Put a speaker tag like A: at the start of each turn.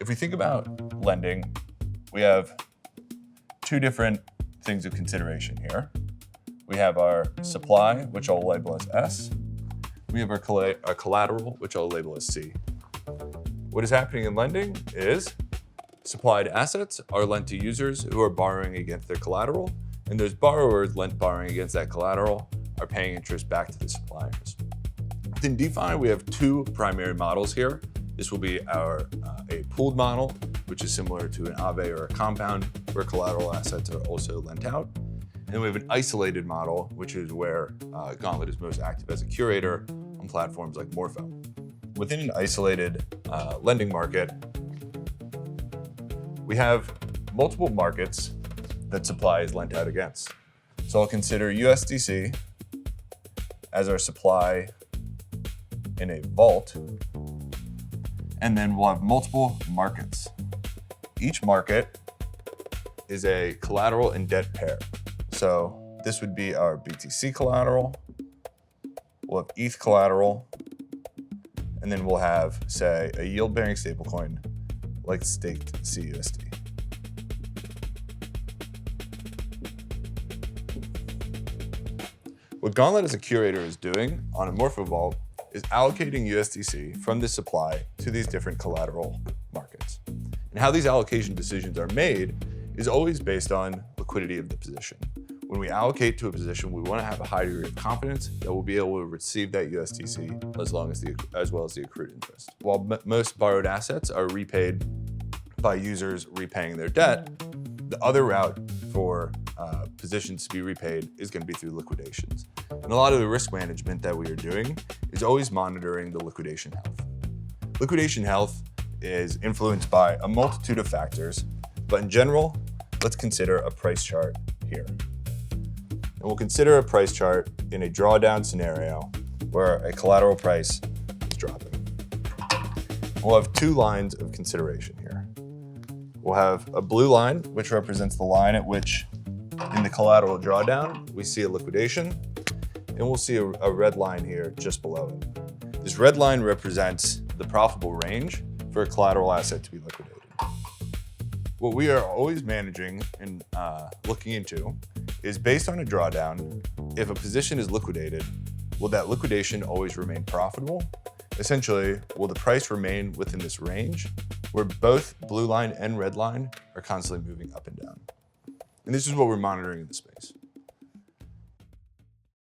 A: If we think about lending, we have two different things of consideration here. We have our supply, which I'll label as S. We have our collateral, which I'll label as C. What is happening in lending is supplied assets are lent to users who are borrowing against their collateral, and those borrowers borrowing against that collateral are paying interest back to the suppliers. Within DeFi, we have two primary models here. This will be a pooled model, which is similar to an Aave or a compound, where collateral assets are also lent out. And we have an isolated model, which is where Gauntlet is most active as a curator on platforms like Morpho. Within an isolated lending market, we have multiple markets that supply is lent out against. So I'll consider USDC as our supply in a vault, and then we'll have multiple markets. Each market is a collateral and debt pair. So this would be our BTC collateral, we'll have ETH collateral, and then we'll have, say, a yield-bearing stablecoin like staked cUSD. What Gauntlet as a curator is doing on a Morpho vault is allocating USDC from this supply to these different collateral markets. And how these allocation decisions are made is always based on liquidity of the position. When we allocate to a position, we want to have a high degree of confidence that we'll be able to receive that USDC as well as the accrued interest. While most borrowed assets are repaid by users repaying their debt, the other route for positions to be repaid is going to be through liquidations. And a lot of the risk management that we are doing is always monitoring the liquidation health. Liquidation health is influenced by a multitude of factors, but in general, let's consider a price chart here. And we'll consider a price chart in a drawdown scenario where a collateral price is dropping. We'll have two lines of consideration here. We'll have a blue line, which represents the line at which in the collateral drawdown, we see a liquidation, and we'll see a red line here just below it. This red line represents the profitable range for a collateral asset to be liquidated. What we are always managing and looking into is based on a drawdown, if a position is liquidated, will that liquidation always remain profitable? Essentially, will the price remain within this range where both blue line and red line are constantly moving up and down? And this is what we're monitoring in the space.